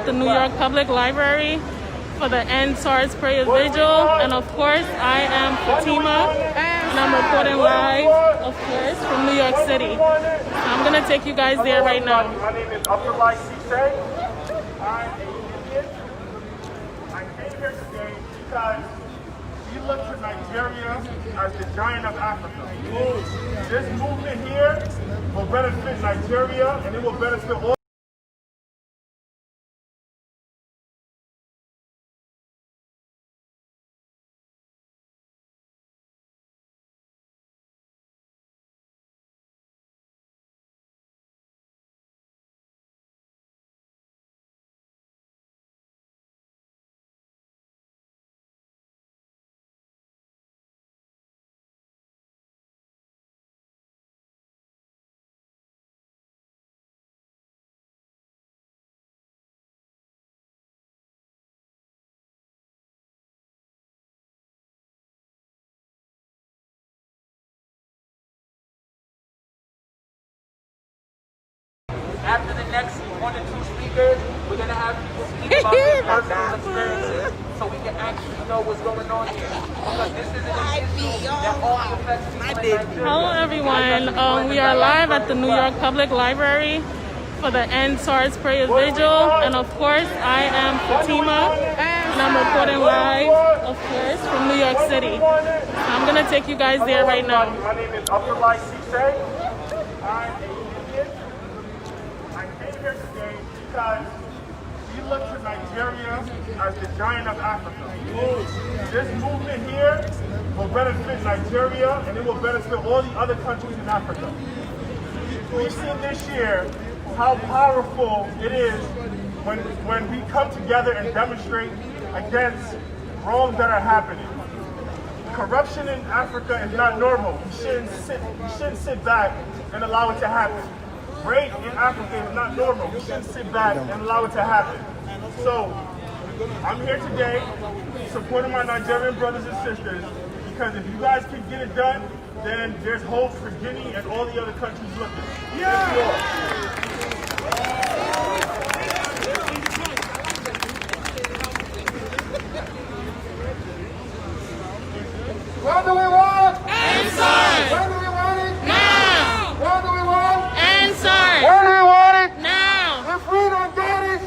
the New York Public Library for the End SARS Prayer Vigil. And of course, I am Fatima, and I'm reporting live, of course, from New York City. I'm going to take you guys there right now. My name is Abdullah Sise. I'm a Indian. I came here today because we look to Nigeria as the giant of Africa. This movement here will benefit Nigeria, and it will benefit all. After the next 1 or 2 speakers, we're going to have people speak about their personal experiences so we can actually know what's going on here. Because this is an issue that all affects people in Nigeria. Hello everyone, we are live at the New York Public Library for the End SARS Prayer Vigil. And of course, I am Fatima, and I'm reporting live, of course, from New York City. I'm going to take you guys there right now. My name is Abdullah Sise. I'm a Indian. I came here today because we look to Nigeria as the giant of Africa. This movement here will benefit Nigeria, and it will benefit all the other countries in Africa. We've seen this year how powerful it is when we come together and demonstrate against wrongs that are happening. Corruption in Africa is not normal. We shouldn't sit back and allow it to happen. Rape in Africa is not normal. We shouldn't sit back and allow it to happen. So, I'm here today supporting my Nigerian brothers and sisters, because if you guys can get it done, then there's hope for Guinea and all the other countries looking. What do we want? End SARS! When do we want it? Now! What do we want? End SARS! When do we want it? Now! If we don't get it,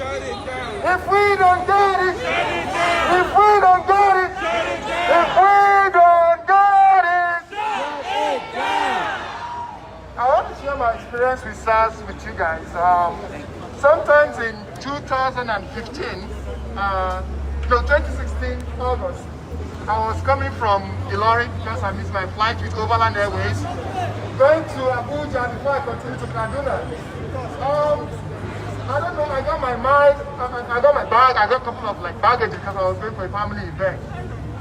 if we don't get it, if we don't get it, if we don't get it, I want to share my experience with SARS with you guys. Sometimes in 2015, 2016, August, I was coming from Ilorin because I missed my flight with Overland Airways, going to Abuja before I continued to Kaduna. I don't know, I got my bag, I got a couple of baggage because I was going for a family event.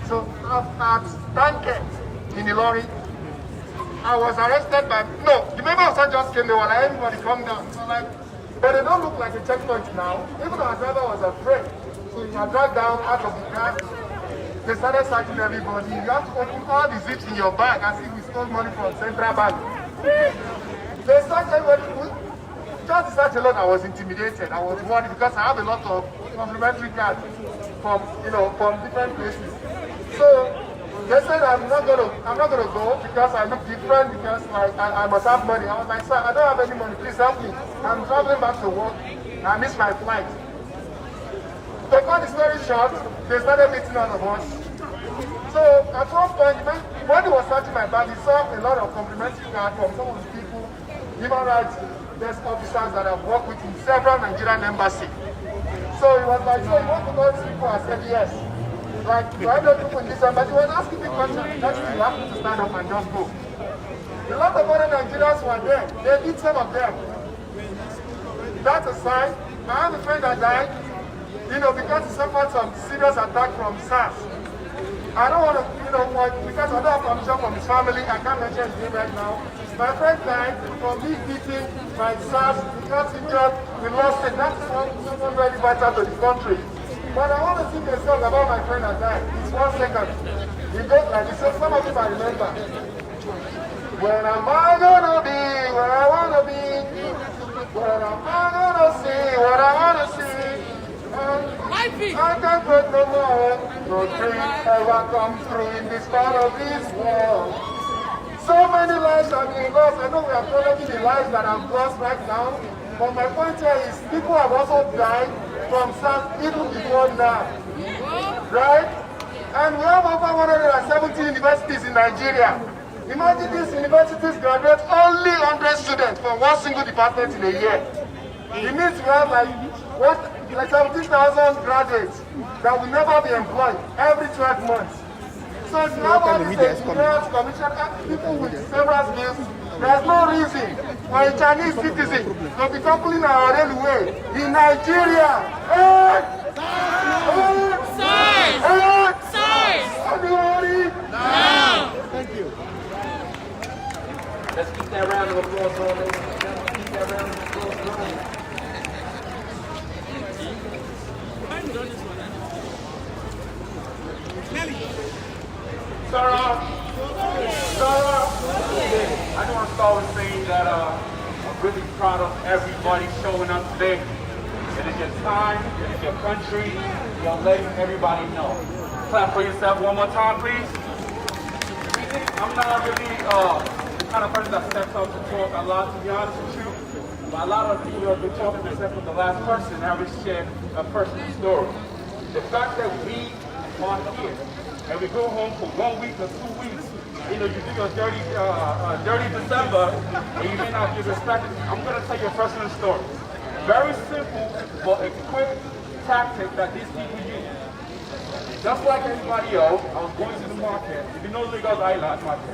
So at Tanket in Ilorin, I was arrested by, the member of SARS just came, they were like, everybody come down. So but they don't look like a checkpoint now. Even our driver was afraid. So he was dragged down out of the car. They started searching everybody. You have to open all the zips in your bag as if we stole money from Central Bank. They searched everybody. Just the search alone, I was intimidated. I was worried because I have a lot of complimentary cards from different places. So they said I'm not gonna go because I look different, because I must have money. I was like, sir, I don't have any money. Please help me. I'm traveling back to work. I missed my flight. To cut the story short, they started beating all of us. So at one point, when he was searching my bag, he saw a lot of complimentary cards from some of the people, human rights desk officers that I've worked with in several Nigerian embassies. So he was like, so you want to go to people? I said yes. Do I know people in this embassy? He was asking me questions. That's why you have to stand up and just go. A lot of other Nigerians were there. They did some of them. That's a sign. I have a friend that died, because he suffered some serious attack from SARS. I don't want to, because I don't have permission from his family, I can't mention his name right now. My friend died from being beaten by SARS, he got injured, we lost it. That's someone very vital to the country. But I want to sing a song about my friend that died. It's 1 second. It goes like this, so some of you might remember. Where am I gonna be? Where I wanna be? Where am I gonna see? What I wanna see? I can't wait no more. No dream ever come true in this part of this world. So many lives have been lost. I know we are following the lives that have lost right now. But my point here is people have also died from SARS even before now. Right? And we have over 170 universities in Nigeria. Imagine these universities graduate only 100 students from one single department in a year. It means we have like 17,000 graduates that will never be employed every 12 months. So if you have all these engineers, commissioners, people with several skills, there's no reason for a Chinese citizen to be toppling our railway in Nigeria. Thank you. Let's keep that round of applause going, ladies and gentlemen. Keep that round of applause going. Sarah, I just want to start with saying that I'm really proud of everybody showing up today. It is your time, it is your country, you're letting everybody know. Clap for yourself one more time, please. I'm not really the kind of person that steps up to talk a lot, to be honest with you. But a lot of people have been talking, except for the last person, haven't shared a personal story. The fact that we are here, and we go home for 1 week or 2 weeks, you know, you do your dirty December, and you may not get respected. I'm going to tell you a personal story. Very simple, but a quick tactic that these people use. Just like anybody else, I was going to the market. If you know Lagos Island Market,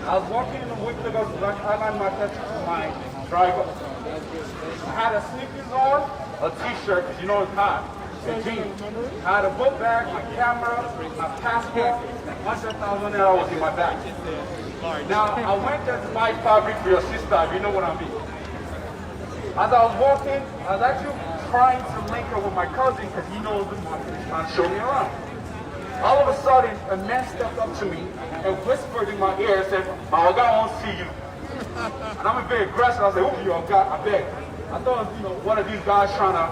I was walking in the Lagos Island Market to my driver. I had a sneakers on, a t-shirt, because you know it's hot, and jeans. I had a book bag, my camera, my passport, and 100,000 naira was in my bag. Now, I went there to buy fabric for your sister, if you know what I mean. As I was walking, I was actually trying to link up with my cousin, because he knows the market, he's trying to show me around. All of a sudden, a man stepped up to me and whispered in my ear and said, "My Oga won't see you." And I'm a bit aggressive. I said, "Who you, Oga? I beg." I thought, you know, one of these guys trying to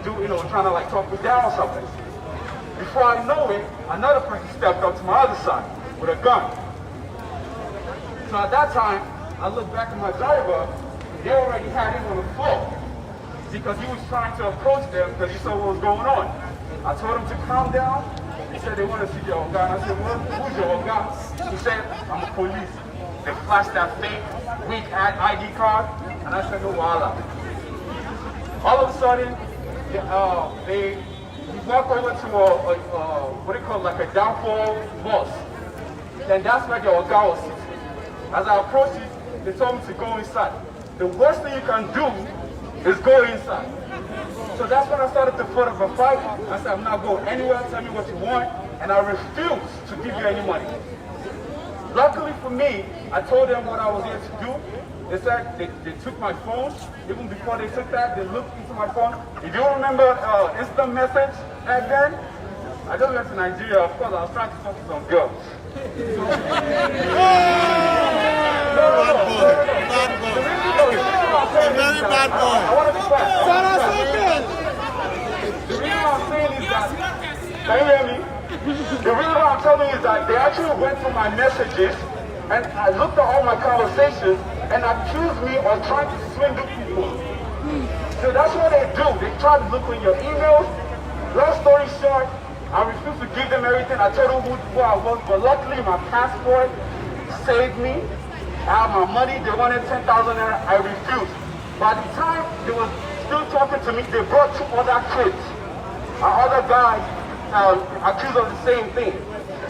do, you know, trying to like talk me down or something. Before I know it, another person stepped up to my other side with a gun. So at that time, I looked back at my driver. They already had him on the floor because he was trying to approach them because he saw what was going on. I told him to calm down. He said they want to see your Oga. And I said, well, who's your Oga? He said, I'm a police. They flashed that fake, weak ID card. And I said, no, voila. All of a sudden, we walk over to what do you call it, like a downfall bus. And that's where the Oga was sitting. As I approached it, they told me to go inside. The worst thing you can do is go inside. So that's when I started to put up a fight. I said, I'm not going anywhere, tell me what you want, and I refuse to give you any money. Luckily for me, I told them what I was here to do. They said they took my phone. Even before they took that, they looked into my phone. If you remember instant message back then, I just went to Nigeria. Of course, I was trying to focus on girls. Very bad boy. I want to be quiet. The reason I'm saying is that, can you hear me? The reason I'm telling you is that they actually went through my messages and I looked at all my conversations and accused me of trying to swindle people. So that's what they do. They try to look in your emails. Long story short, I refused to give them everything. I told them who I was, but luckily my passport saved me. I had my money. They wanted 10,000 naira. I refused. By the time they were still talking to me, they brought 2 other kids. Other guys accused of the same thing.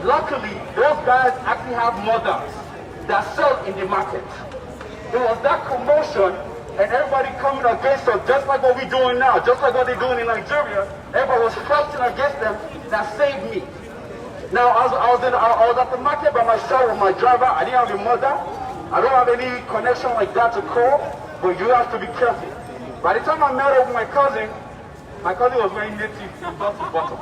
Luckily, those guys actually have mothers that sell in the market. There was that commotion and everybody coming against us, just like what we're doing now, just like what they're doing in Nigeria. Everybody was fighting against them. That saved me. Now, I was at the market by myself with my driver. I didn't have a mother. I don't have any connection like that to call, but you have to be careful. By the time I met up with my cousin was wearing native bottom.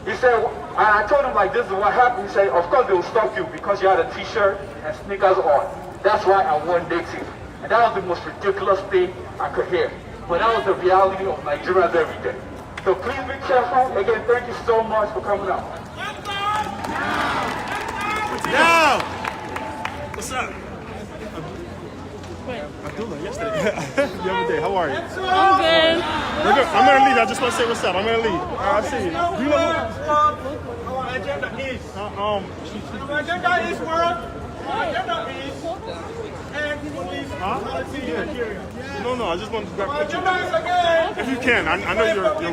He said, and I told him like this is what happened. He said, of course they will stop you because you had a t-shirt and sneakers on. That's why I wore native. And that was the most ridiculous thing I could hear. But that was the reality of Nigerians every day. So please be careful. Again, thank you so much for coming out. Now, what's up? Abdullah, yesterday. The other day, how are you? I'm good. We're good. I'm gonna leave. I just want to say what's up. I'm gonna leave. I'll see you. You know Our agenda is. what? Our agenda is work. Our agenda is and police policy in Nigeria. No, I just wanted to grab a Our picture. agenda is again. If you can, I know you're working.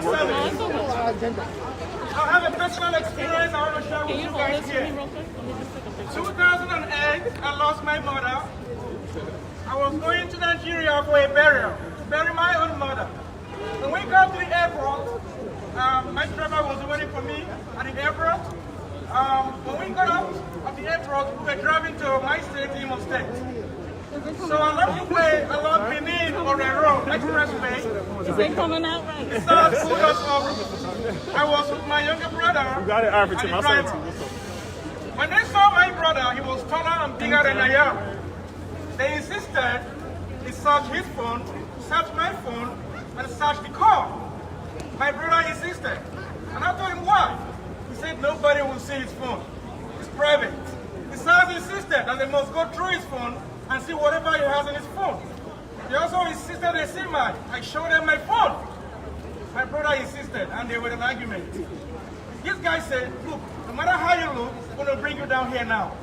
I have a personal experience I want to share with Can you you hold guys this for me here. real quick? Let me just take a picture. 2008, I lost my mother. I was going to Nigeria for a burial, to bury my own mother. When we got to the airport, my driver was waiting for me at the airport. When we got out of the airport, we were driving to my state, Imo State. So along the way, along Benin or a road, expressway, Is it coming out right? the SARS pulled us over. I was with my younger brother. Got it, Alfred. and the I'll send it to driver. you. What's up? When they saw my brother, he was taller and bigger than I am. They insisted they search his phone, search my phone, and search the car. My brother insisted. And I told him why. He said nobody will see his phone. It's private. The SARS insisted that they must go through his phone and see whatever he has in his phone. They also insisted they see mine. I showed them my phone. My brother insisted, and they were in an argument. This guy said, look, no matter how you look, I'm going to bring you down here now.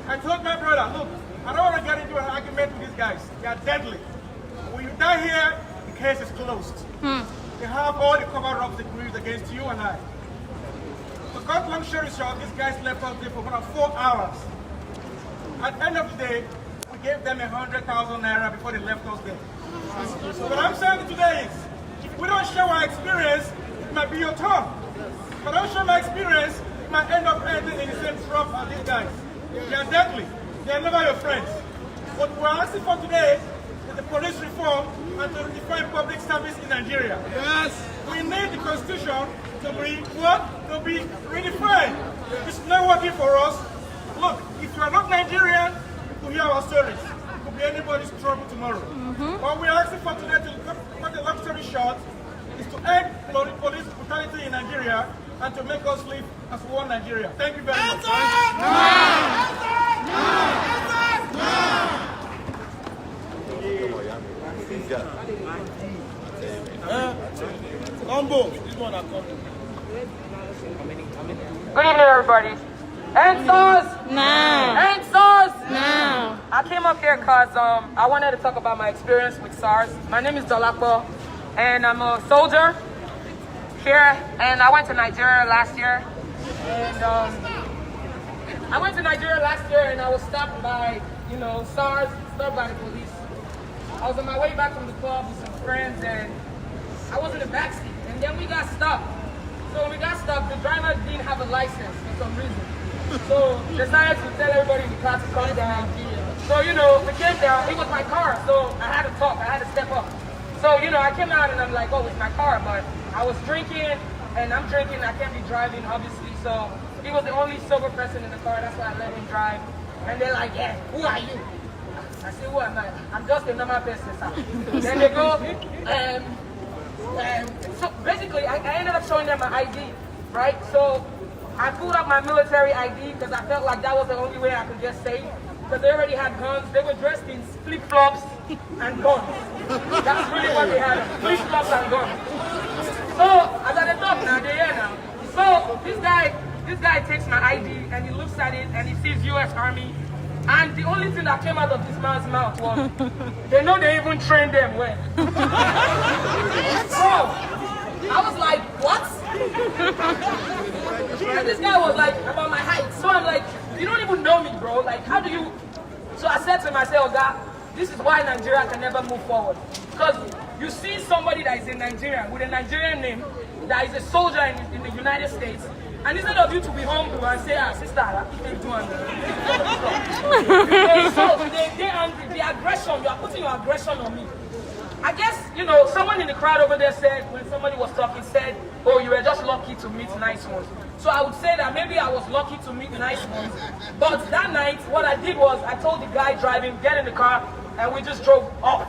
I told my brother, look, I don't want to get into an argument with these guys. They are deadly. When you die here, the case is closed. They have all the cover-ups they used against you and I. To cut long story short, these guys left us there for about 4 hours. At the end of the day, we gave them 100,000 naira before they left us there. So what I'm saying today is, if we don't share our experience, it might be your turn. If I don't share my experience, it might end up ending in the same trouble as these guys. They are deadly. They are never your friends. What we're asking for today is the police reform and to define public service in Nigeria. Yes. We need the constitution to be what? To be redefined. It's not working for us. Look, if you are not Nigerian, you will hear our stories. It could be anybody's trouble tomorrow. What we're asking for today, to cut the long story short, is to end police brutality in Nigeria and to make us live as one Nigeria. Thank you very much. Combo. This one are combo. Good evening, everybody. Answers! Now. Answers! Now. I came up here because I wanted to talk about my experience with SARS. My name is Dolapo, and I'm a soldier here, and I went to Nigeria last year. And I went to Nigeria last year, and I was stopped by, SARS, stopped by the police. I was on my way back from the club with some friends, and I was in the backseat, and then we got stopped. So when we got stopped, the driver didn't have a license for some reason. So decided to tell everybody in the car to come down. So, we came down. It was my car, so I had to talk. I had to step up. So, I came out and I'm like, oh, it's my car. But I was drinking, and I'm drinking. I can't be driving, obviously. So he was the only sober person in the car. That's why I let him drive. And they're like, yeah, who are you? I said, who am I? I'm just a normal person, sir. Then they go, so basically, I ended up showing them my ID, right? So I pulled up my military ID because I felt like that was the only way I could get safe. Because they already had guns. They were dressed in flip-flops and guns. That's really what they had, flip-flops and guns. So as I talk now, they're here now. So this guy takes my ID and he looks at it and he sees U.S. Army. And the only thing that came out of this man's mouth was, they know they even trained them well. So I was like, what? And this guy was like, about my height. So I'm like, you don't even know me, bro. Like, how do you? So I said to myself, God, this is why Nigeria can never move forward. Because you see somebody that is in Nigeria with a Nigerian name, that is a soldier in the United States, and instead of you to be humble and say, sister, I keep doing they're angry, the aggression, you are putting your aggression on me. I guess, someone in the crowd over there said, when somebody was talking, said, oh, you were just lucky to meet nice ones. So I would say that maybe I was lucky to meet nice ones. But that night, what I did was, I told the guy driving, get in the car, and we just drove off.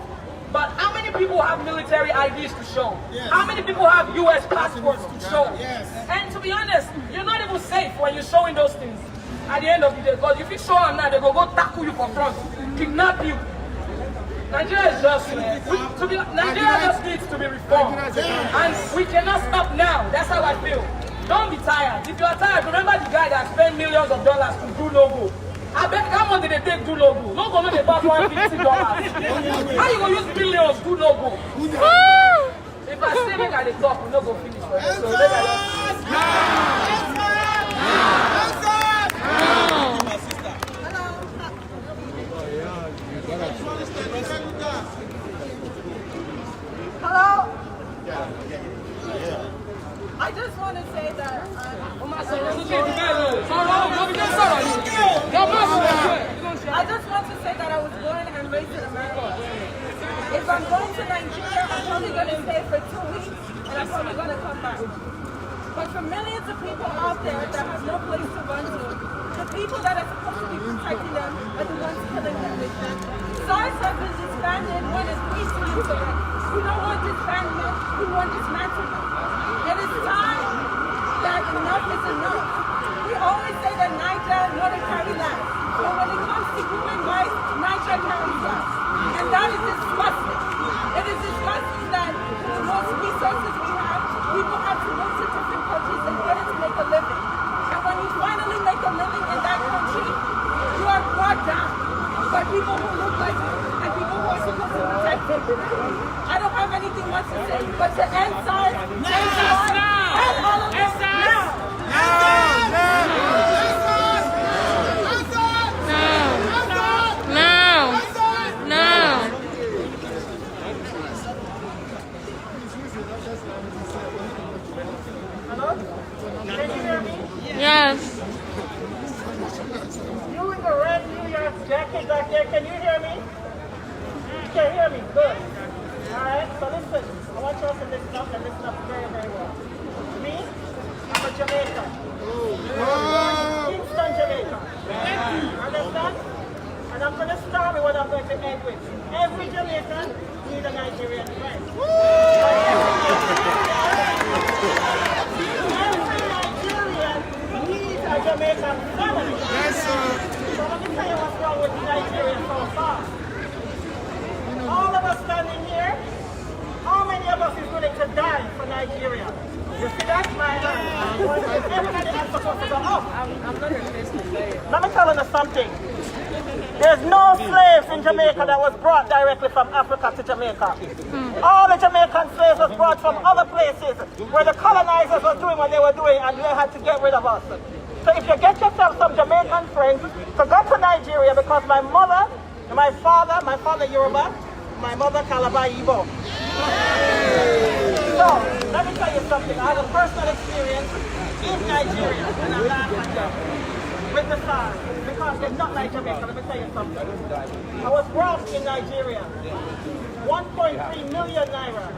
But how many many people have military IDs to show? Yes. How many people have US passports to show? Yes. And to be honest, you're not even safe when you're showing those things. At the end of the day, because if you show them now, they go tackle you for front, kidnap you. Nigeria is just, Nigeria just needs to be reformed. And we cannot stop now. That's how I feel. Don't be tired. If you are tired, remember the guy that spent millions of dollars to do logo. I bet how much did they take do logo? Logo no they bought $150. How you gonna use millions do logo? If I say make I dey talk, we no go finish for this. So make Hello? I just want to say that I just want to say that I was born and raised in America. If I'm going to Nigeria, I'm probably going to stay for 2 weeks and I'm probably going to come back. But for millions of people out there that have no place to run to, the people that are supposed to be protecting them are the ones killing them. SARS has been disbanded when it's reaching into it. We don't want disbandment, we want dismantlement. It is time that enough is enough. We always say that Niger wouldn't carry last. But when it comes to human rights, Niger carries last. And that is disgusting. It is disgusting that the most resources we have, people have to move to different countries in order to make a living. And when you finally make a living in that country, you are brought down by people who look like you and people who are supposed to protect you. I don't have anything much to say, but to end SARS, and all of this now. Yes. You in the red New York jacket back there, can you hear me? You can hear me, good. Alright, so listen, I want you all to listen up and listen up very, very well. Me, I'm a Jamaican. Kingston, Jamaica. Understand? And I'm going to start with what I'm going to end with. Every Jamaican needs a Nigerian friend. A Jamaican family. Yes, sir. So let me tell you what's wrong with Nigeria so far. All of us standing here, how many of us is willing to die for Nigeria? You see, that's my hand. Everybody else supposed to go up. Let me tell you something. There's no slaves in Jamaica that was brought directly from Africa to Jamaica. All the Jamaican slaves was brought from other places where the colonizers were doing what they were doing and they had to get rid of us. So if you get yourself some Jamaican friends, so go to Nigeria because my father Yoruba, my mother Calabar Igbo. So let me tell you something. I have a personal experience in Nigeria and I laugh at them with the SARS because they're not like Jamaica. Let me tell you something. I was brought in Nigeria. 1.3 million naira,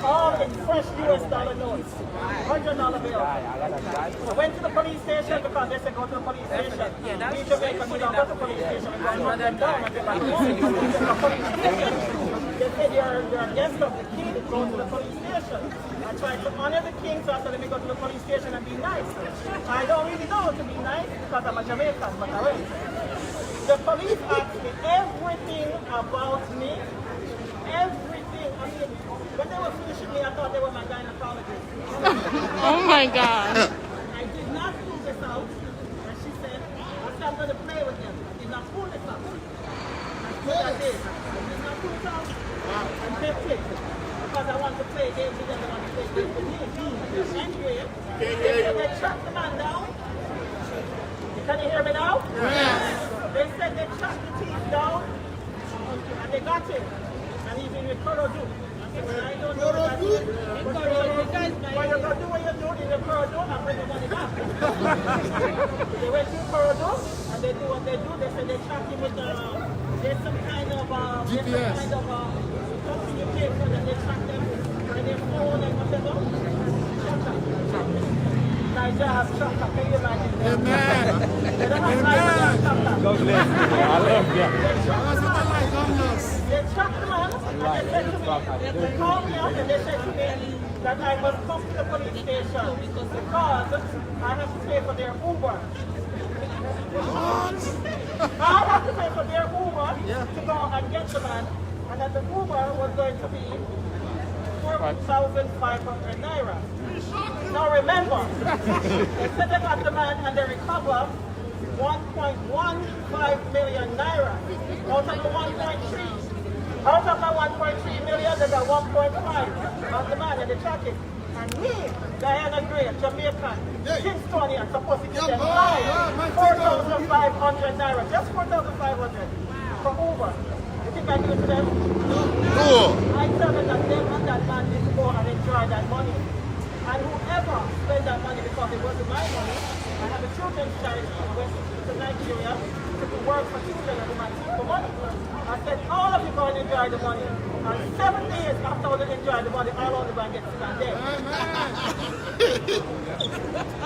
all in fresh US dollar notes, $100 bills. I went to the police station because they said go to the police station. We Jamaicans, we don't go to the police station. We don't run them down and get back home. They said you're a guest of the king, go to the police station. I tried to honor the king, so I said let me go to the police station and be nice. I don't really know how to be nice because I'm a Jamaican, but I went. The police asked me everything about me. Everything. I mean, when they were finishing me, I thought they were my gynecologist. Oh my God. I did not pull this out. And she said, I said, I'm going to play with them. I did not pull this out. That's what I did. I did not pull it out. And kept it. Because I want to play games with them. I want to play games with me. Anyway, they said they tracked the man down. Can you hear me now? Yes. They said they tracked the thief down. And they got him. And he's in the Korodu. I don't know what that is. But you're going to do what you do in the Korodu and bring the money back. They went to Korodu and they do what they do. They say they track him with there's some kind of GPS. Something you pay for that they track them and their phone and whatever. Nigeria has tracker. Can you imagine? Amen. They don't have tracker. God bless you. I love you. They tracked the man and they said to me, They called me up and they said to me that I must come to the police station because I have to pay for their Uber. I have to pay for their Uber to go and get the man, and that the Uber was going to be 4,500 naira. Now remember, they said they got the man and they recover 1.15 million naira out of the 1.3. Out of the 1.3 million, they got 1.5 of the man and the jacket. And me, Diana Gray, Jamaican, Kingstonian, supposed to give them 4,500 naira, just 4,500 for Uber. You think I do it to them? No. I tell them that them and that man need to go and enjoy that money. And whoever spent that money because it wasn't my money, I have a children's charity in West Nigeria to work for children and my for money. I said, all of you go and enjoy the money. And 7 days after they enjoy the money, I'll only go and get to that day. I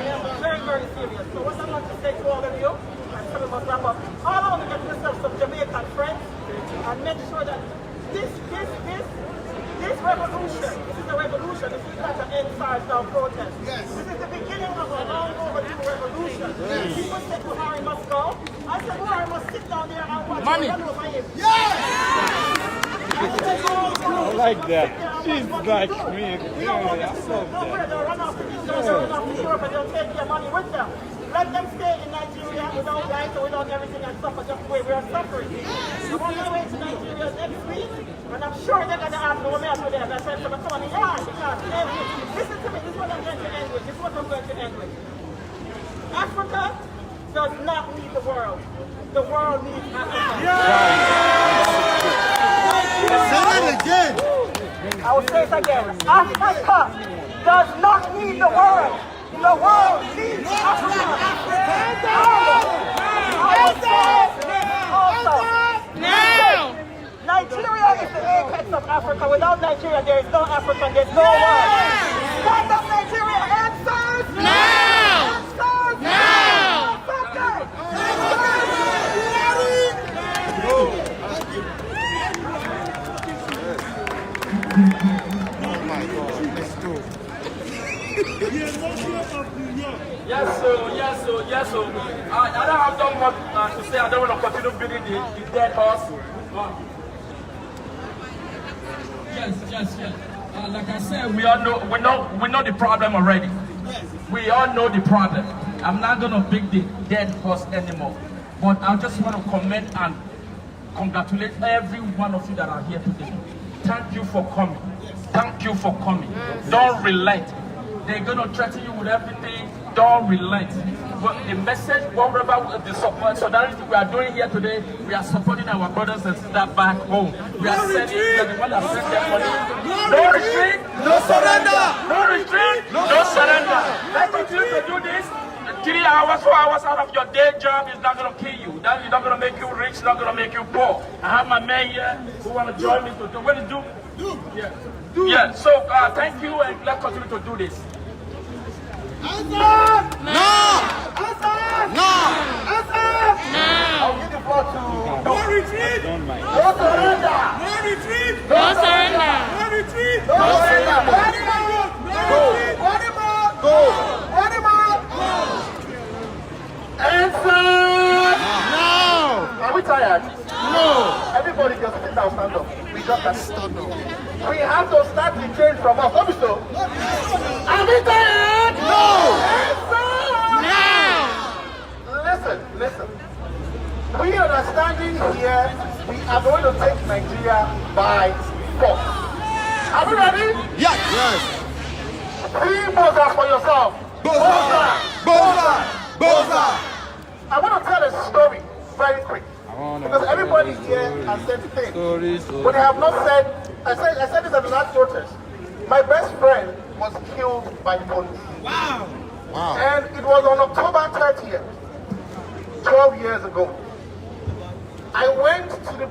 am very, very serious. So what I want to say to all of you, and some of us wrap up, all I want to get myself some Jamaican friends and make sure that this revolution, this is a revolution, this is not an end-size now protest. Yes. This is the beginning of a long overdue revolution. Yes. People say Buhari must go. I said Buhari must sit down there and watch money. Run over him. Yes! I like that. She's like me. Don't run off to Europe and they'll take their money with them. Let them stay in Nigeria without rights or without everything and suffer just the way we are suffering. I'm on my way to Nigeria next week, and I'm sure they're going to ask me what I do there. And I said to them, come on, yeah, because listen to me, this is what I'm going to end with. This is what I'm going to end with. Africa does not need the world. The world needs Africa. Say it again. I will say it again. Africa does not need the world. The world needs Africa. Now! Nigeria is the apex of Africa. Without Nigeria, there is no Africa, there's no world. Stand up, Nigeria, answers! Now! Answers! Now! Oh my God, let's go. Yes, sir. I don't have that much to say. I don't want to continue building the dead horse. Yes. Like I said, we know the problem already. We all know the problem. I'm not going to beat the dead horse anymore. But I just want to commend and congratulate every one of you that are here today. Thank you for coming. Thank you for coming. Don't relent. They're going to threaten you with everything. Don't relent. But the message, whatever the support, solidarity we are doing here today, we are supporting our brothers and sisters back home. We are sending the one that sent their money. No retreat, no surrender. No retreat, no surrender. Let's continue to do this. 3 hours, 4 hours out of your day job is not going to kill you. That is not going to make you rich, not going to make you poor. I have my man here who want to join me to do what to do. Yeah. So thank you, and let's continue to do this. Answer! No! Answer! No! Answer! I'll give the floor to... No retreat! No surrender! No retreat! No surrender! No retreat! No surrender! Go! Answer! No! Are we tired? No! Everybody just sit down, stand up. We got that. Stand up. We have to start the change from us. Don't be so. Are we tired? No! Answer! Listen. We are standing here. We are going to take Nigeria by force. Are we ready? Yes! Three bozas for yourself. Boza! I want to tell a story very quick. Because everybody here has said things. But they have not said, I said this at the last protest. My best friend was killed by police. Wow! And it was on October 30th, 12 years ago. I went to the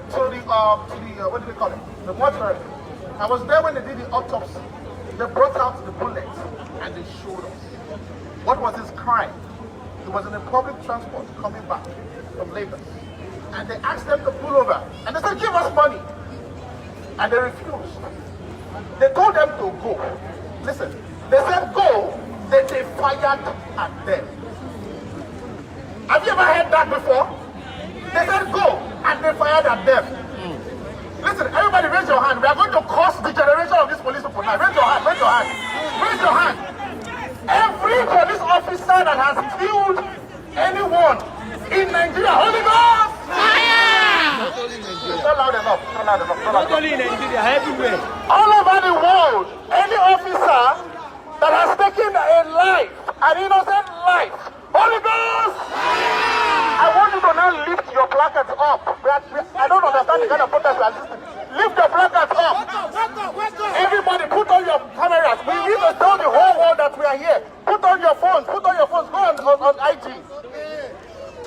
what do they call it? The mortuary. I was there when they did the autopsy. They brought out the bullets and they showed us. What was his crime? He was in a public transport coming back from Lagos. And they asked them to pull over. And they said, give us money. and they refused. They told them to go. Listen, they said go, then they fired at them. Have you ever heard that before? They said go, and they fired at them. Listen, everybody raise your hand. We are going to cause the generation of these police people now. Raise your hand, raise your hand. Raise your hand. Every police officer that has killed anyone in Nigeria, Holy Ghost! Fire! It's not loud enough. Not loud enough. Not only in Nigeria, everywhere. All over the world, any officer that has taken a life, an innocent life, Holy Ghost! I want you to now lift your placards up. I don't understand the kind of protest we are listening. Lift your placards up. Everybody put on your cameras. We need to tell the whole world that we are here. Put on your phones. Put on your phones. Go on IG.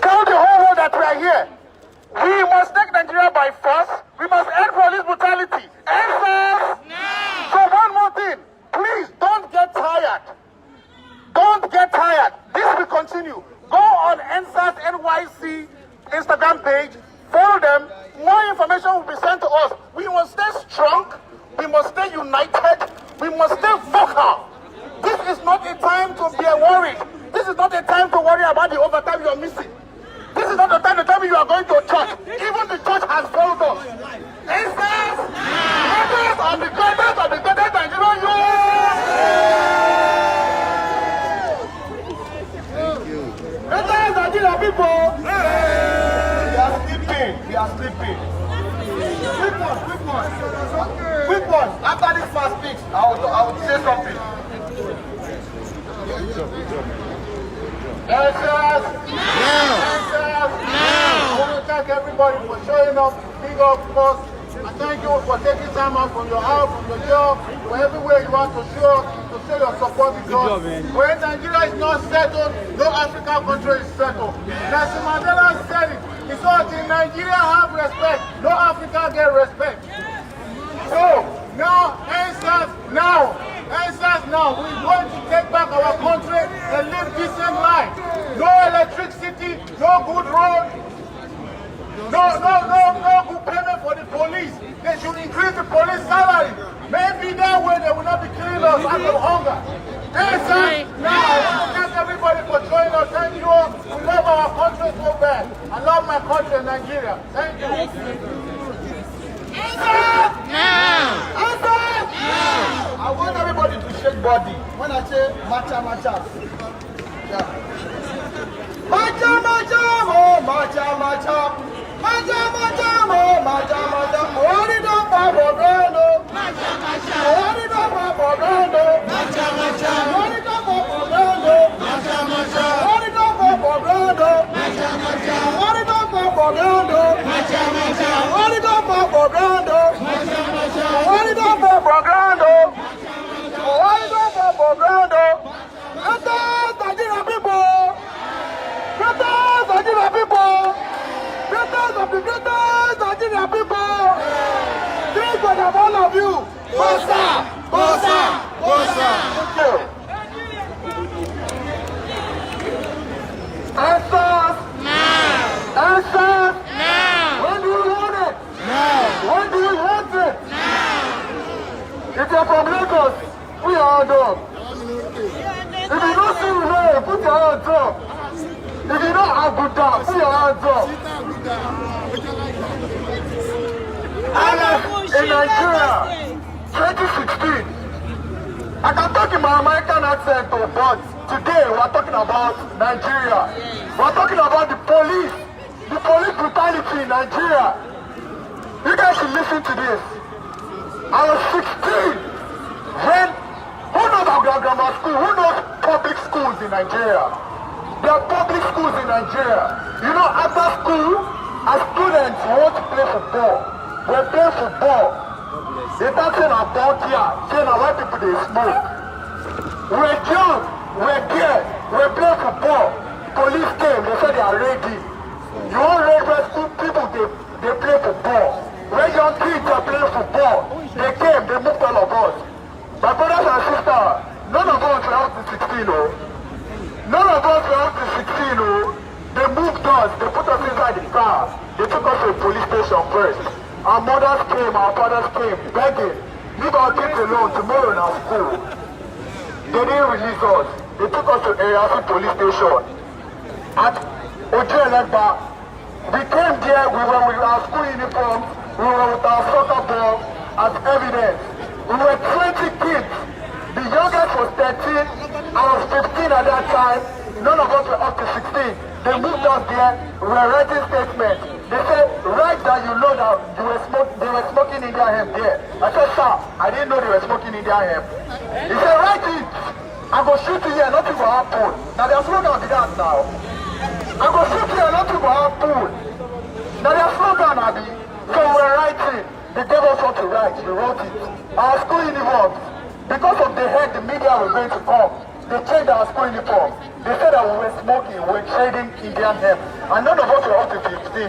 Tell the whole world that we are here. We must take Nigeria by force. We must end police brutality. End force. So one more thing. Please don't get tired. Don't get tired. This will continue. Go on NSAS NYC Instagram page. Follow them. More information will be sent to us. We must stay strong. We must stay united. We must stay vocal. This is not a time to be worried. This is not a time to worry about the overtime you are missing. This is not the time to tell me you are going to church. Even the church has failed us. NSAS, greatest of the greatest Nigerian youth. Greatest Nigerian people. We are sleeping. Quick one. After this man speaks, I will say something. Answers. I want to thank everybody for showing up. Big up, of course. I thank you for taking time out from your house, from your job, for everywhere you want to show your support because when Nigeria is not settled, no African country is settled. Nelson Mandela said it. He said, in Nigeria have respect, no Africa get respect. So, now, answers now. We're going to take back our country and live decent life. No electricity, no good road, no good payment for the police. They should increase the police salary. Maybe that way they will not be killing us out of hunger. Answers now. I want to thank everybody for joining us. Thank you all. We love our country so bad. I love my country, Nigeria. Thank you. I want everybody to shake body. When I say matcha, yeah. Matcha, oh, matcha. Owari don pa for ground, oh. Owari don pa for ground, oh. Owari don pa for ground, oh. Owari don pa for ground, oh. Owari don pa for ground, oh. Owari don pa for ground, oh. Owari don pa for ground, oh. Owari don pa for ground, oh. Greatest Nigerian people. Greatest Nigerian people. Greatest of the greatest Nigerian people. Drink for them, all of you. Bossa. Thank you. Answers now. When do you want it? Now. When do you want it? Now. If you're from Lagos, we are done. If you don't see me, put your hands up. If you don't have good down, put your hands up. In Nigeria, 2016, I can talk in my American accent, but today we are talking about Nigeria. We are talking about the police brutality in Nigeria. You guys should listen to this. I was 16 when, who knows about grammar school? Who knows public schools in Nigeria? There are public schools in Nigeria. You know, after school, as students want to play football. We play football. They start saying about here, saying why people they smoke. We're young, we're there, we play football. Police came, they said they are ready. You want railway school people, they play football. When young kids are playing football, they came, they moved all of us. My brothers and sisters, none of us were up to 16, oh. None of us were up to 16, oh. They moved us, they put us inside the car. They took us to a police station first. Our mothers came, our fathers came, begging, leave our kids alone, tomorrow in our school. They didn't release us. They took us to Area police station. At Ojelegba, we came there, we were with our school uniform, we were with our soccer ball as evidence. We were 20 kids. The youngest was 13, I was 15 at that time. None of us were up to 16. They moved us there, we were writing statements. They said, write that you know that they were smoking Indian hemp there. I said, sir, I didn't know they were smoking Indian hemp. He said, write it. I'm going to shoot you here, nothing will happen. Now they're slogan to that now. I'm going to shoot you here, nothing will happen. Now they're slogan, Abby. So we're writing. They gave us what to write. We wrote it. Our school uniforms. Because of the head the media were going to come, they changed our school uniform. They said that we were smoking, we were trading Indian hemp. And none of us were up to 15.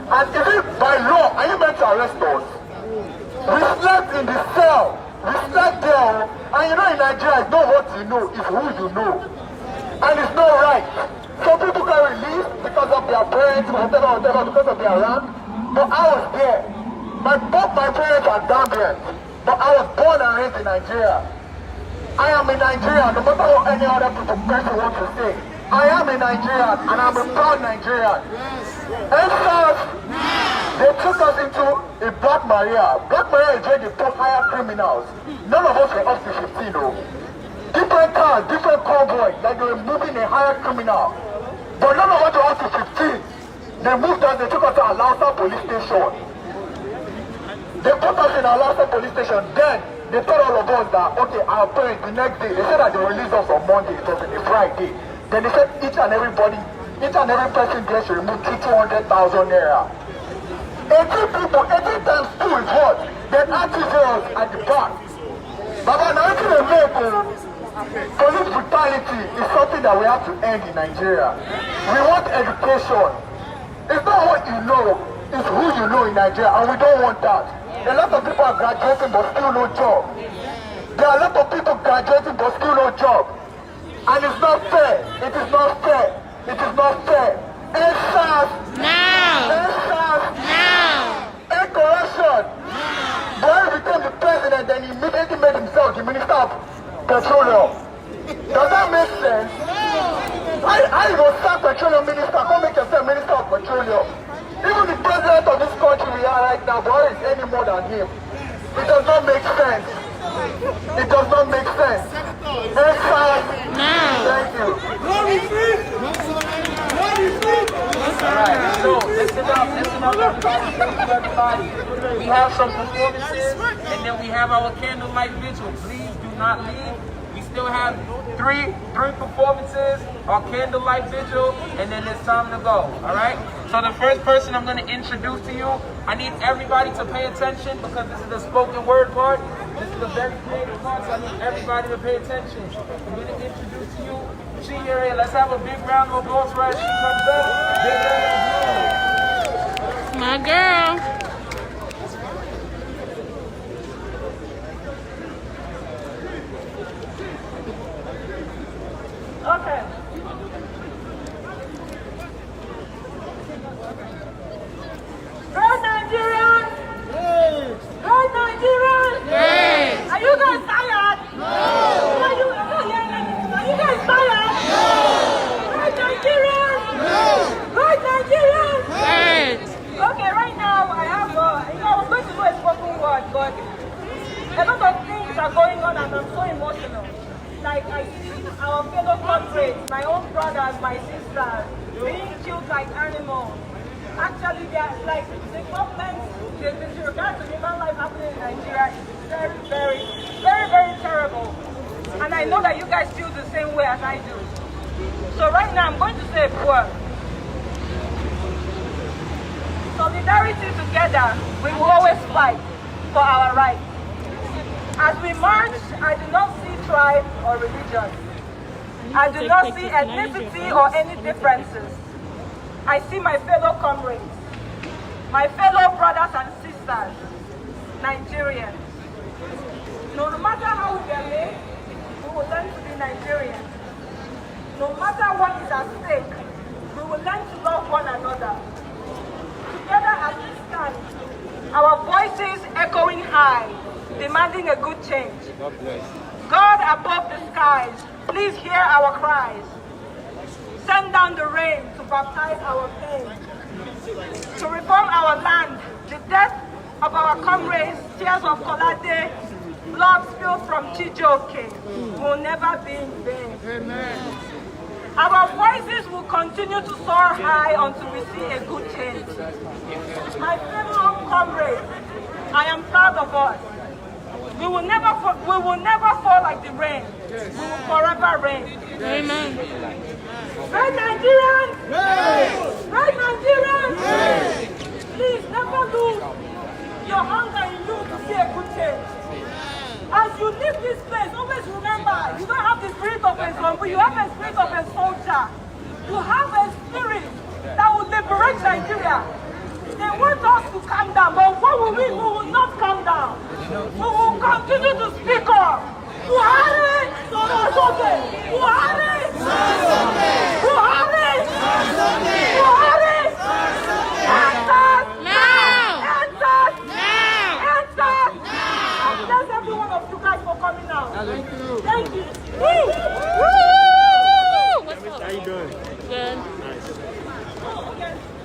And is it by law, are you meant to arrest us? We slept in the cell. We slept there. And you know in Nigeria, it's not what you know, it's who you know. And it's not right. Some people can release because of their parents, whatever, because of their rank. But I was there. Both my parents are Gambians. But I was born and raised in Nigeria. I am in Nigeria, no matter what any other person wants to say. I am a Nigerian, and I'm a proud Nigerian. And first, they took us into a Black Maria. Black Maria is where they put higher criminals. None of us were up to 15, though. Different cars, different convoys, like they were moving a higher criminal. But none of us were up to 15. They moved us, they took us to Alausa police station. They put us in Alausa police station. Then, they told all of us that, okay, our parents, the next day, they said that they released us on Monday, it was on a Friday. Then they said each and every person there should remove 200,000 naira. 18 people, 18 times 2 is what? Then anti-zeros at the back. Baba, now it's a miracle. Police brutality is something that we have to end in Nigeria. We want education. It's not what you know, it's who you know in Nigeria, and we don't want that. A lot of people are graduating but still no job. There are a lot of people graduating but still no job. And it's not fair. It is not fair. It is not fair. SARS. Now. SARS. Now. And corruption. Buhari became the president and he immediately made himself the Minister of Petroleum. Does that make sense? I will start Petroleum Minister, come make yourself Minister of Petroleum. Even the president of this country we are right now, Buhari is any more than him. It does not make sense. It does not make sense. Thank you. Alright, so listen up everybody. We have some performances and then we have our candlelight vigil. Please do not leave. We still have three performances, our candlelight vigil, and then it's time to go. Alright? So the first person I'm going to introduce to you, I need everybody to pay attention because this is the spoken word part. This is a very creative part, so I need everybody to pay attention. I'm going to introduce to you Chinyere. Let's have a big round of applause for her. She comes up. Big round of applause. My girl. Okay. Right, Nigerians? Right, Nigerians? Yes. Are you guys tired? No. Are you guys tired? No. Right, Nigerians? No. Right, Nigerians? Yes. Okay, right now I have, I was going to do a spoken word, but a lot of things are going on and I'm so emotional. Like I see our fellow comrades, my own brothers, my sisters, being killed like animals. Actually, they are like the government, with regard to human life happening in Nigeria is very, very, very, very terrible. And I know that you guys feel the same way as I do. So right now I'm going to say a word. Solidarity together, we will always fight for our rights. As we march, I do not see tribe or religion. I do not see ethnicity or any differences. I see my fellow comrades, my fellow brothers and sisters, Nigerians. No matter how we are made, we will learn to be Nigerians. No matter what is at stake, we will learn to love one another. Together as we stand, our voices echoing high, demanding a good change. God above the skies, please hear our cries. Send down the rain to baptize our pain. To reform our land, the death of our comrades, tears of Kolade, blood spilled from Chijoke will never be in vain. Amen. Our voices will continue to soar high until we see a good change. My fellow comrades, I am proud of us. We will never fall like the rain. We will forever reign. Amen. Great Nigerians! Great Nigerians! Please never lose your hunger in you to see a good change. As you leave this place, always remember, you don't have the spirit of a zombie, you have a spirit of a soldier. You have a spirit that will liberate Nigeria. They want us to calm down, but what will we do? We will not calm down. We will continue to speak up. Buhari! Buhari! Buhari! Buhari! Buhari! Answer! Now! Answer! Now! Answer! Bless every one of you guys for coming out. Thank you. Thank you. Woo! What's up? How you doing? Good.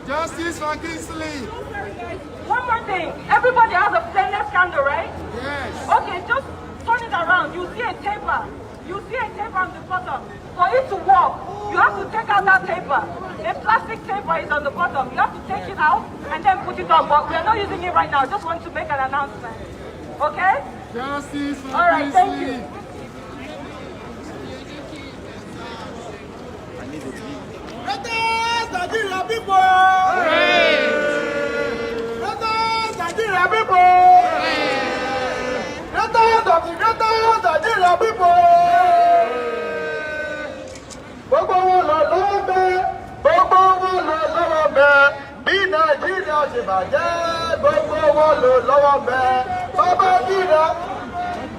Justice for Kingsley. One more thing. Everybody has a stainless candle, right? Yes. Okay, just turn it around. You see a taper. You see a taper on the bottom. For it to work, you have to take out that taper. A plastic taper is on the bottom. You have to take it out and then put it on. But we are not using it right now. Just want to make an announcement. Okay? Justice for All right, thank you. Nigeria people! Nigeria people! Nigeria people! Gbogbo wọn lọ lọ́wọ́ bẹ́ẹ̀, gbogbo wọn lọ lọ́wọ́ bẹ́ẹ̀, bí Nàìjíríà ṣe bàjẹ́, gbogbo wọn lọ lọ́wọ́ bẹ́ẹ̀, bàbá jíra,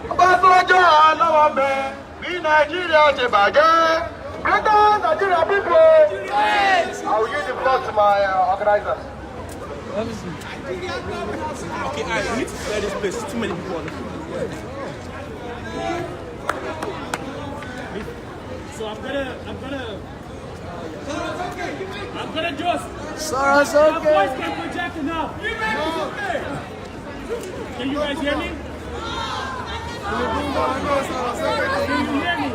bàbá sọ́jà lọ́wọ́ bẹ́ẹ̀, bí Nàìjíríà ṣe bàjẹ́. Nigeria people! Yes. I will use the floor to my organizers. Okay, alright, we need to clear this place. Too many people on the floor. So I'm gonna just. Sarah's My okay. voice can't project enough. Can you guys hear me? Can you hear me?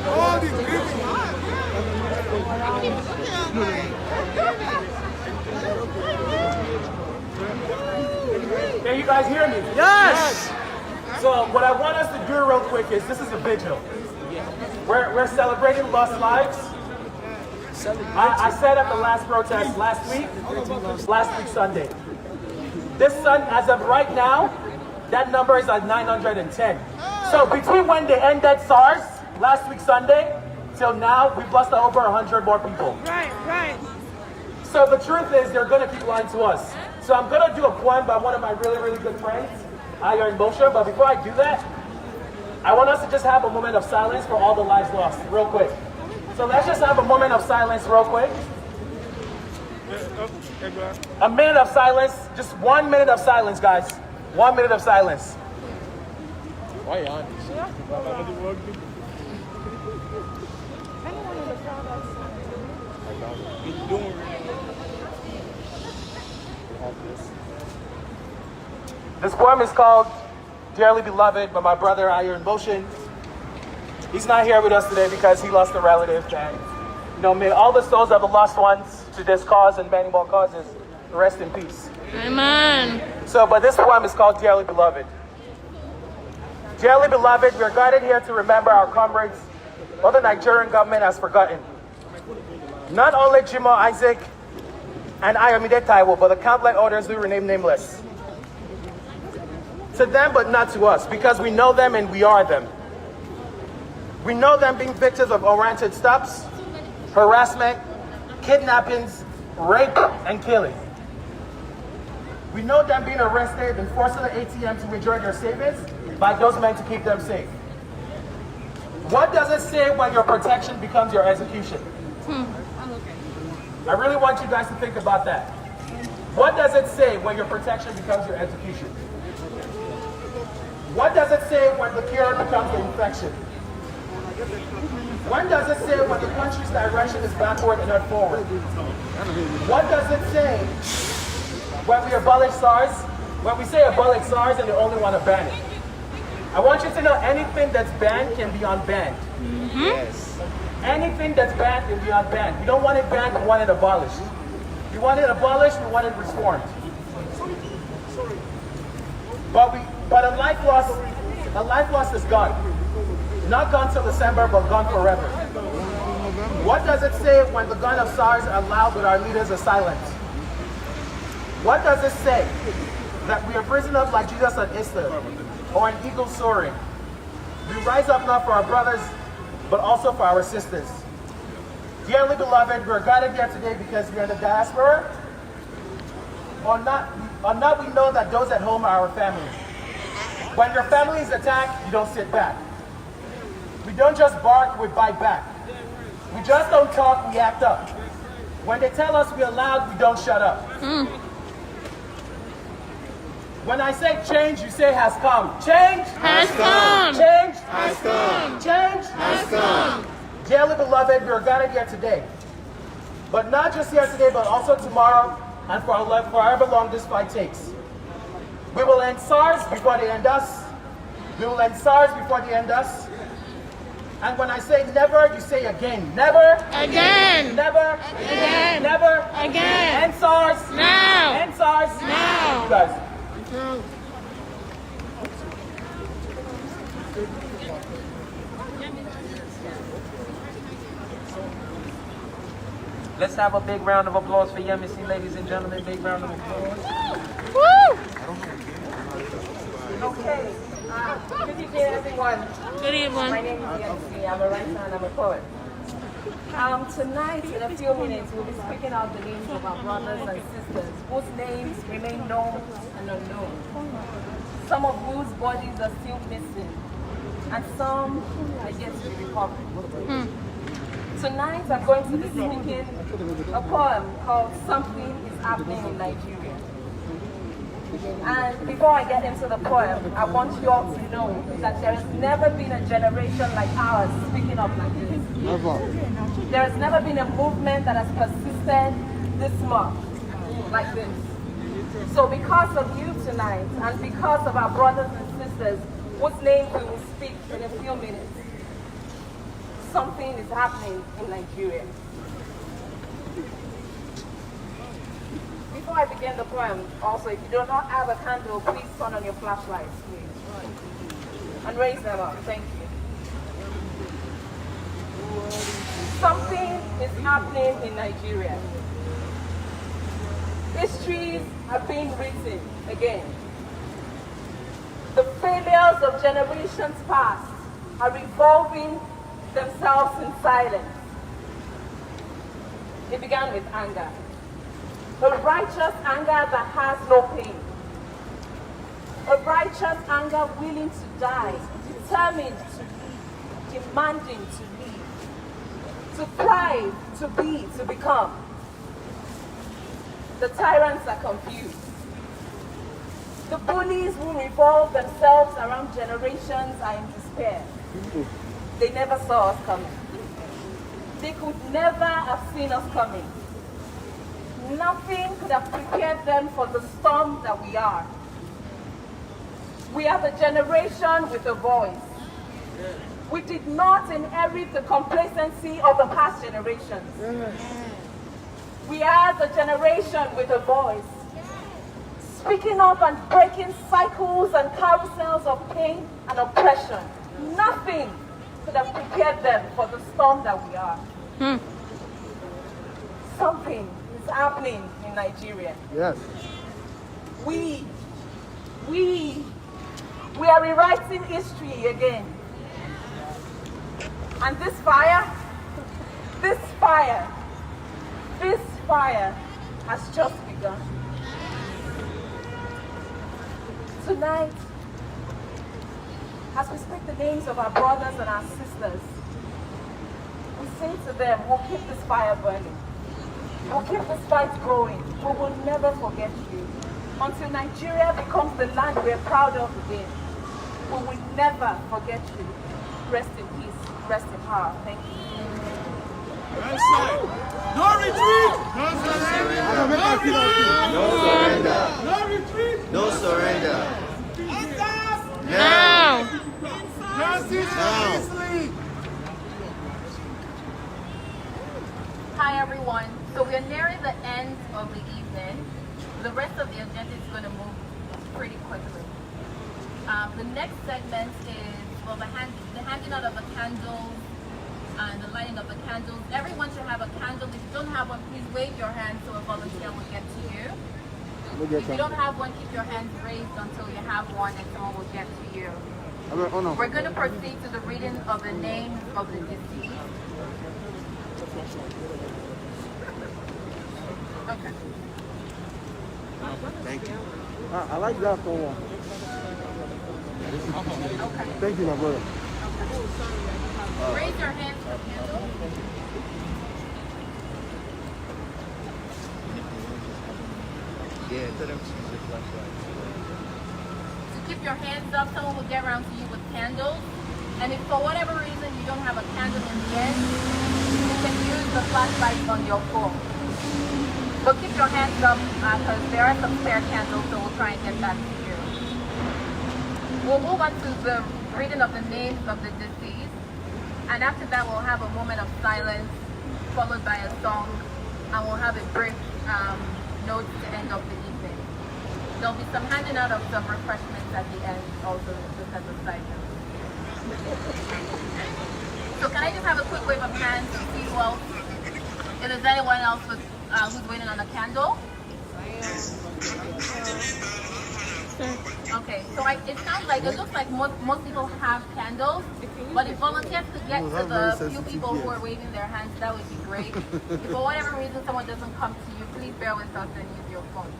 All the gripping. Can you guys hear me? Yes! So what I want us to do real quick is, this is a vigil. We're celebrating lost lives. I said at the last protest last week Sunday. This as of right now, that number is at 910. So between when they ended SARS last week Sunday till now, we've lost over 100 more people. Right, right. So the truth is, they're going to keep lying to us. So I'm going to do a poem by one of my really, really good friends, Iron Moshe. But before I do that, I want us to just have a moment of silence for all the lives lost, real quick. So let's just have a moment of silence real quick. A minute of silence, just 1 minute of silence, guys. 1 minute of silence. Why on? This poem is called Dearly Beloved by my brother Iron Motion. He's not here with us today because he lost a relative. And, may all the souls of the lost ones to this cause and many more causes rest in peace. Amen. But this poem is called Dearly Beloved. Dearly Beloved, we are gathered here to remember our comrades, all the Nigerian government has forgotten. Not only Jimo Isaac and Ayomide Taiwo, but the countless others who remain nameless. To them, but not to us, because we know them and we are them. We know them being victims of unwarranted stops, harassment, kidnappings, rape, and killing. We know them being arrested and forced to the ATM to withdraw their savings by those meant to keep them safe. What does it say when your protection becomes your execution? I really want you guys to think about that. What does it say when your protection becomes your execution? What does it say when the cure becomes the infection? When does it say when the country's direction is backward and not forward? What does it say when we abolish SARS? When we say abolish SARS and they only want to ban it. I want you to know anything that's banned can be unbanned. Yes. Anything that's banned can be unbanned. We don't want it banned, we want it abolished. We want it abolished, we want it reformed. But a life lost is gone. Not gone till December, but gone forever. What does it say when the gun of SARS are loud but our leaders are silent? What does it say? That we are risen up like Jesus on Easter, or an eagle soaring. We rise up not for our brothers, but also for our sisters. Dearly beloved, we're gathered here today because we are the diaspora, or not we know that those at home are our family. When your family is attacked, you don't sit back. We don't just bark, we bite back. We just don't talk, we act up. When they tell us we are loud, we don't shut up. When I say change, you say has come. Change Has come. Change Has come. Change Has come. Dearly beloved, we are gathered here today. But not just here today, but also tomorrow and for however long this fight takes. We will end SARS before they end us. We will end SARS before they end us. And when I say never, you say again. Never. Again. Never. Again. Never. Again. End SARS. Now. End SARS. Now. You guys. Let's have a big round of applause for Yemisi, ladies and gentlemen. Big round of applause. Woo! Okay. Good evening, everyone. Good evening. My name is Yemisi. I'm a writer and I'm a poet. Tonight, in a few minutes, we'll be speaking out the names of our brothers and sisters whose names remain known and unknown. Some of whose bodies are still missing, and some are yet to be recovered. Tonight, I'm going to be speaking a poem called Something is Happening in Nigeria. And before I get into the poem, I want you all to know that there has never been a generation like ours speaking up like this. There has never been a movement that has persisted this much like this. So because of you tonight, and because of our brothers and sisters whose names we will speak in a few minutes, something is happening in Nigeria. Before I begin the poem, also, if you do not have a candle, please turn on your flashlights, please. And raise them up. Thank you. Something is happening in Nigeria. Histories are being written again. The failures of generations past are revolving themselves in silence. It began with anger. A righteous anger that has no pain. A righteous anger willing to die, determined to live, demanding to live, to thrive, to be, to become. The tyrants are confused. The bullies who revolve themselves around generations are in despair. They never saw us coming. They could never have seen us coming. Nothing could have prepared them for the storm that we are. We are the generation with a voice. We did not inherit the complacency of the past generations. We are the generation with a voice, speaking up and breaking cycles and carousels of pain and oppression. Nothing could have prepared them for the storm that we are. Something is happening in Nigeria. Yes. We are rewriting history again. And this fire has just begun. Tonight, as we speak the names of our brothers and our sisters, we say to them, we'll keep this fire burning. We'll keep this fight going. We will never forget you. Until Nigeria becomes the land we're proud of again, we will never forget you. Rest in peace. Rest in power. Thank you. No retreat! No surrender! No retreat! No surrender. Now. Hi everyone. So we're nearing the end of the evening. The rest of the agenda is going to move pretty quickly. The next segment is the handing out of the candles and the lighting of the candles. Everyone should have a candle. If you don't have one, please wave your hand so a volunteer will get to you. If you don't have one, keep your hands raised until you have one and someone will get to you. We're going to proceed to the reading of the names of the deceased. Okay. Thank you. I like that for one. Okay. Thank you, my brother. Raise your hands for the candle. Yeah, tell them to use the flashlight. So keep your hands up. Someone will get around to you with candles. And if for whatever reason you don't have a candle in the end, you can use the flashlight on your phone. So keep your hands up because there are some spare candles, so we'll try and get that to you. We'll move on to the reading of the names of the deceased. And after that, we'll have a moment of silence, followed by a song, and we'll have a brief note to end of the evening. There'll be some handing out of some refreshments at the end, also just as a side note. So can I just have a quick wave of hands to see who else? If there's anyone else who's waiting on a candle? Okay, so it sounds like, it looks like most people have candles, but if volunteers could get to the few people who are waving their hands, that would be great. If for whatever reason someone doesn't come to you, please bear with us and use your phone.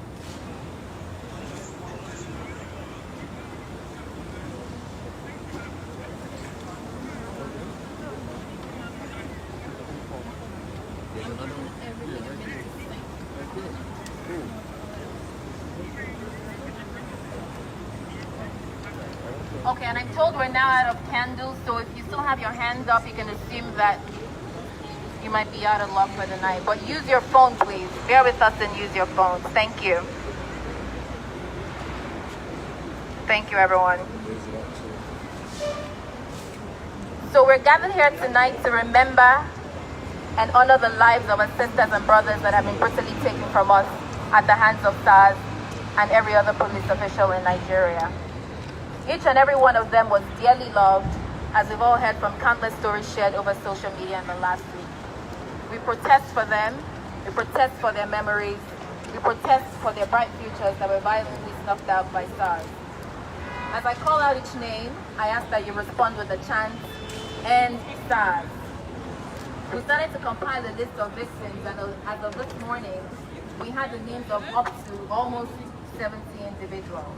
Okay, and I'm told we're now out of candles, so if you still have your hands up, you can assume that you might be out of luck for the night. But use your phone, please. Bear with us and use your phones. Thank you. Thank you, everyone. So we're gathered here tonight to remember and honor the lives of our sisters and brothers that have been brutally taken from us at the hands of SARS and every other police official in Nigeria. Each and every one of them was dearly loved, as we've all heard from countless stories shared over social media in the last week. We protest for them, we protest for their memories, we protest for their bright futures that were violently snuffed out by SARS. As I call out each name, I ask that you respond with a chant, "End SARS." We started to compile a list of victims, and as of this morning, we had the names of up to almost 70 individuals.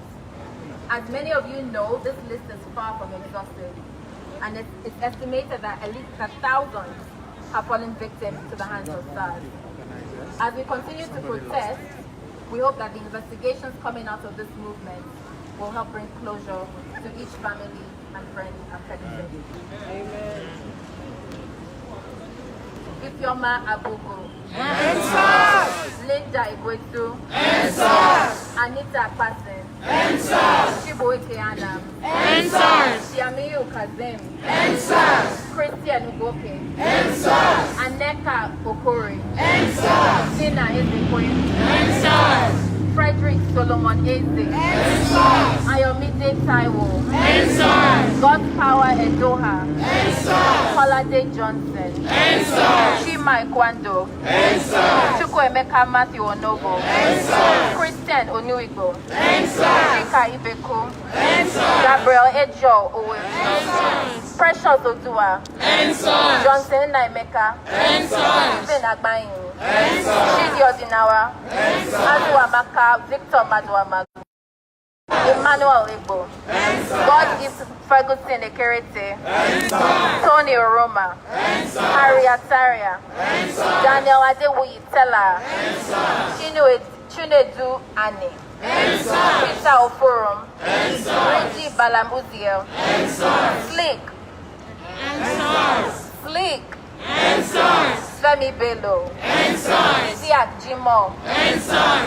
As many of you know, this list is far from exhaustive, and it's estimated that at least 1,000 have fallen victim to the hands of SARS. As we continue to protest, we hope that the investigations coming out of this movement will help bring closure to each family and friend affected. Amen. Ifeoma Abugo. Linda Igwetu. Anita Pasen. Chibuike Anam. Shiamiyu Kazem. Christian Ugoke. Aneka Okori. Tina Ezekwe. Frederick Solomon Eze. Ayomide Taiwo. God's Power Edoha. Holiday Johnson. Chima Kwando. Chukwuemeka Matthew Onobo. Christian Onuigbo. Chika Ibeko. Gabriel Ejo Owe. Precious Odua. Johnson Naimeka. Stephen Agbayin. Chidi Odinawa. Aduamaka Victor Maduamaga. Emmanuel Igbo. God is Ferguson Ekerete. Tony Oroma. Harry Ataria. Daniel Adewoyi Tella. Chinedu Ani. Peter Oforum. Reggie Balamuziel. Slick. Slick. Femi Bello. Siak Jimo.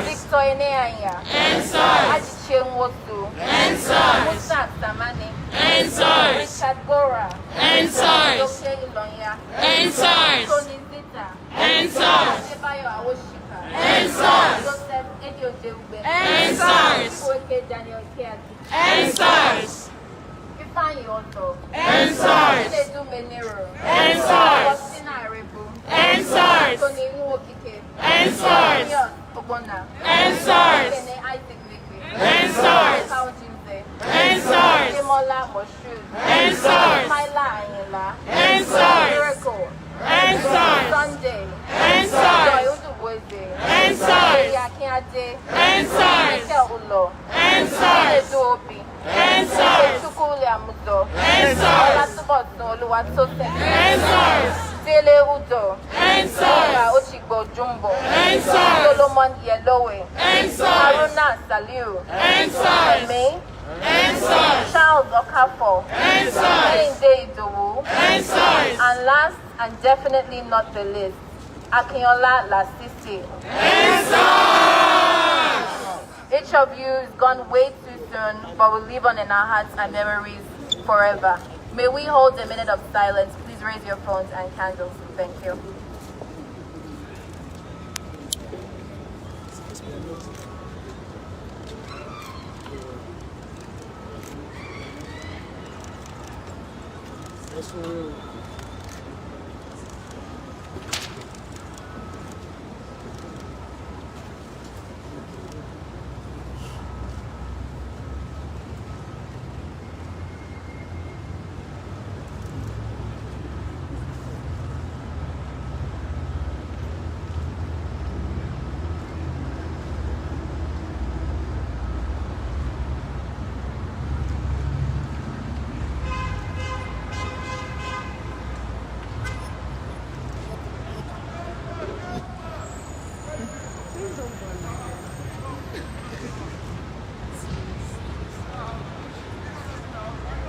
Victor Eneanya. Ajiche Nwosu. Musa Samani. Richard Gora. Doke Ilonya. Tony Zita. Adebayo Awoshika. Joseph Ediojeugbe. Ikweke Daniel Keati. Ifeanyi Otto. Chinedu Menero. Faustina Arebu. Tony Nwokike. Leon Ogbonna. Kene Isaac Mekwe. Paul Jimze. Demola Moshood. Myla Ayinla. Miracle. Sunday. Joy Udubueze. Joy Akinade. Michael Ulo. Chinedu Obi. Chukule Amudo. Olatubosun Oluwatose. Dele Udo. Ola Ochigbo Jumbo. Solomon Yelowe. Haruna Saliu. Eme. Charles Okafor. Kehinde Idowu. And last and definitely not the least, Akinola Lasisi. Each of you is gone way too soon, but will live on in our hearts and memories forever. May we hold a minute of silence. Please raise your phones and candles. Thank you.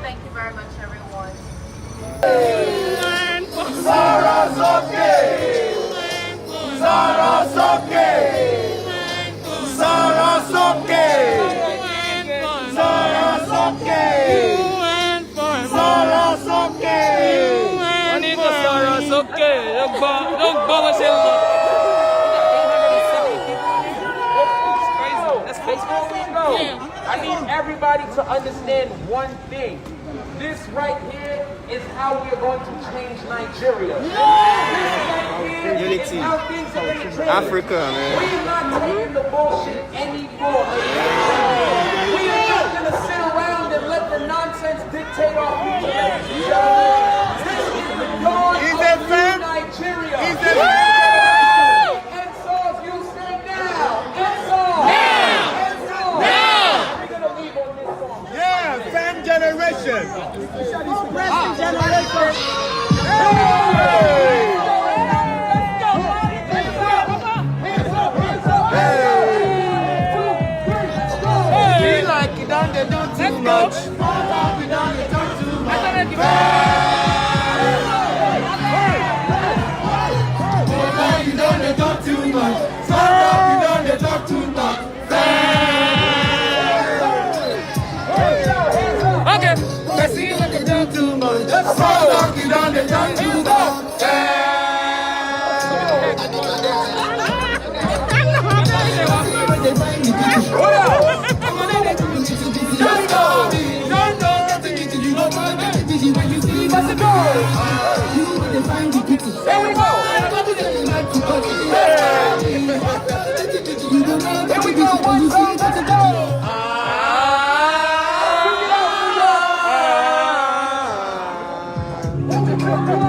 Thank you very much, everyone. I need everybody to understand one thing. This right here is how we are going to change Nigeria. Unity. How things are going to change. Africa, man. We're not taking the bullshit anymore. We are not going to sit around and let the nonsense dictate our future. This is the dawn of new Nigeria. Generation. Like you done, they don't too much.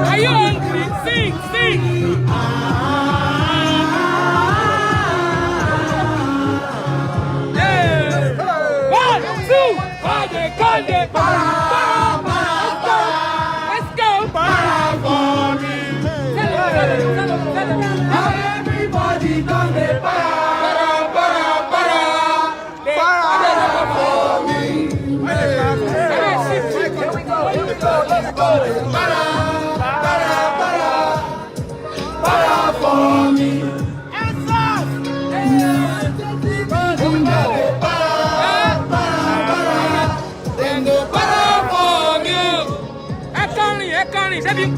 Are you hungry? Sing, sing. Yeah. 1, 2.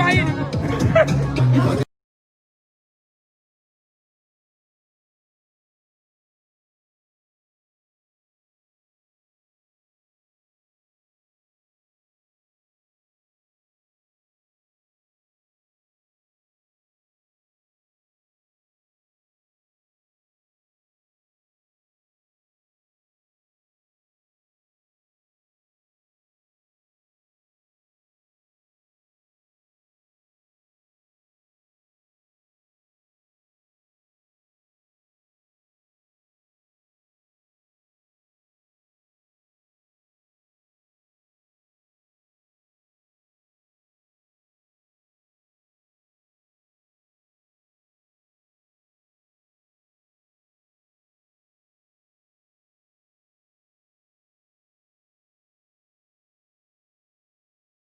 crying.